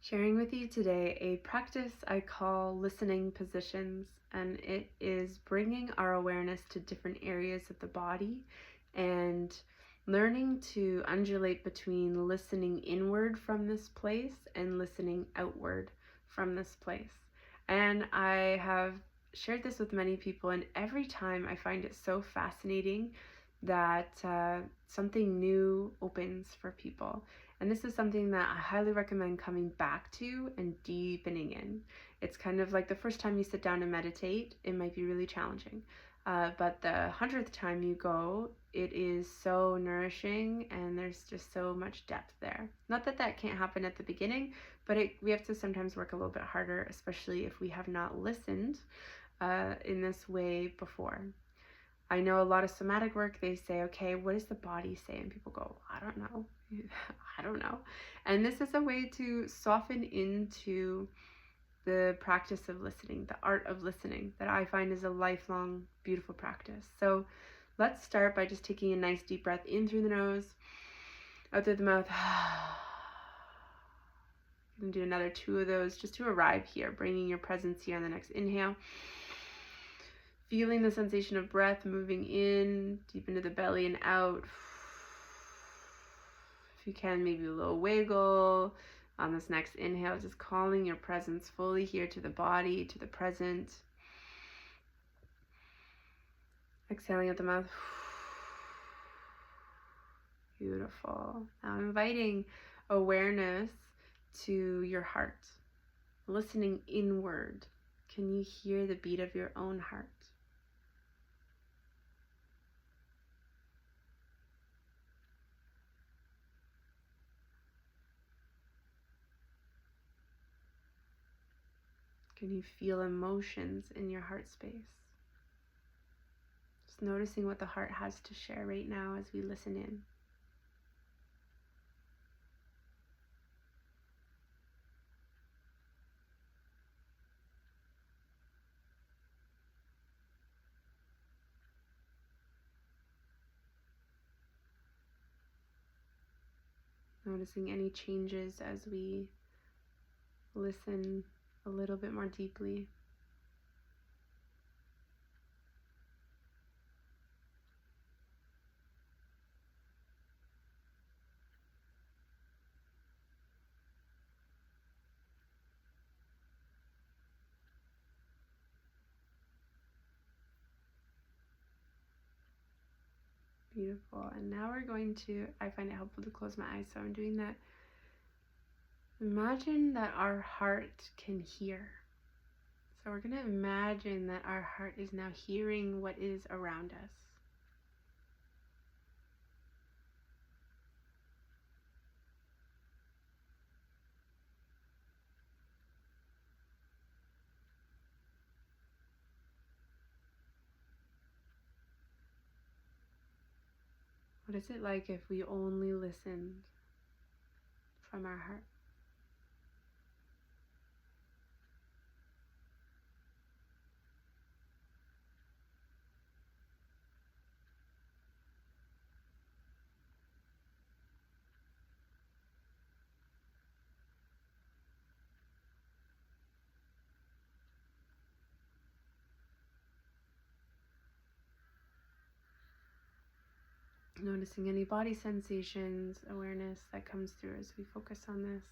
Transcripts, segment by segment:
Sharing with you today a practice I call listening positions, and it is bringing our awareness to different areas of the body and learning to undulate between listening inward from this place and listening outward from this place. And I have shared this with many people, and every time I find it so fascinating that something new opens for people. And this is something that I highly recommend coming back to and deepening in. It's kind of like the first time you sit down and meditate, it might be really challenging. But the 100th time you go, it is so nourishing and there's just so much depth there. Not that that can't happen at the beginning, but we have to sometimes work a little bit harder, especially if we have not listened in this way before. I know a lot of somatic work, they say, okay, what does the body say? And people go, I don't know. I don't know. And this is a way to soften into the practice of listening, the art of listening, that I find is a lifelong, beautiful practice. So let's start by just taking a nice deep breath in through the nose, out through the mouth. You can do another 2 of those just to arrive here, bringing your presence here on the next inhale. Feeling the sensation of breath moving in, deep into the belly and out. If you can, maybe a little wiggle. On this next inhale, just calling your presence fully here to the body, to the present. Exhaling at the mouth. Beautiful. Now inviting awareness to your heart. Listening inward. Can you hear the beat of your own heart? Can you feel emotions in your heart space? Just noticing what the heart has to share right now as we listen in. Noticing any changes as we listen a little bit more deeply. Beautiful. And now we're going to, I find it helpful to close my eyes, so I'm doing that. Imagine that our heart can hear. So we're going to imagine that our heart is now hearing what is around us. What is it like if we only listened from our heart? Noticing any body sensations, awareness that comes through as we focus on this.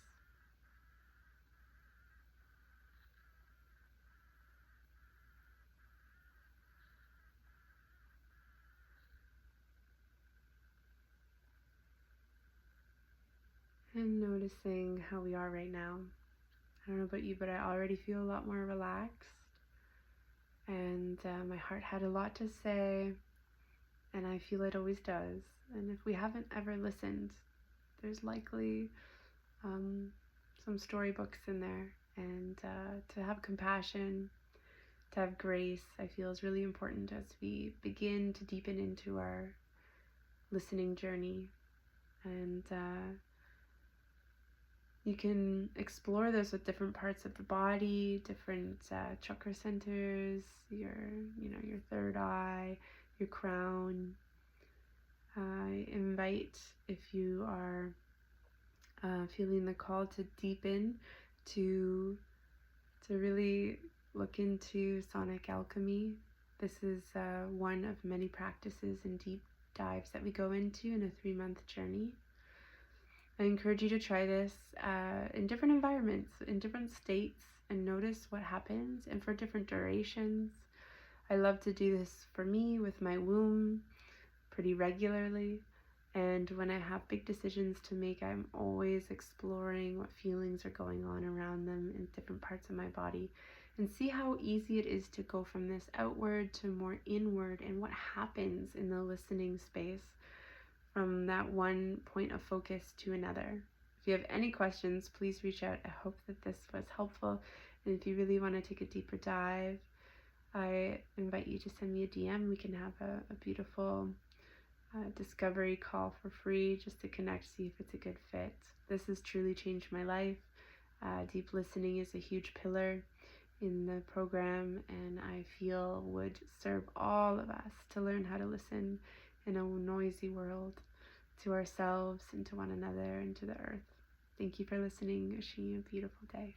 And noticing how we are right now. I don't know about you, but I already feel a lot more relaxed. And my heart had a lot to say, and I feel it always does. And if we haven't ever listened, there's likely some storybooks in there. And to have compassion, to have grace, I feel is really important as we begin to deepen into our listening journey. And you can explore this with different parts of the body, different chakra centers, your third eye, your crown. I invite, if you are feeling the call to deepen, to really look into Sonic Alchemy. This is one of many practices and deep dives that we go into in a 3-month journey. I encourage you to try this in different environments, in different states, and notice what happens, and for different durations. I love to do this for me with my womb pretty regularly. And when I have big decisions to make, I'm always exploring what feelings are going on around them in different parts of my body, and see how easy it is to go from this outward to more inward, and what happens in the listening space from that one point of focus to another. If you have any questions, please reach out. I hope that this was helpful. And if you really want to take a deeper dive, I invite you to send me a DM. We can have a beautiful discovery call for free just to connect, see if it's a good fit. This has truly changed my life. Deep listening is a huge pillar in the program, and I feel would serve all of us to learn how to listen in a noisy world, to ourselves and to one another and to the earth. Thank you for listening. Wishing you a beautiful day.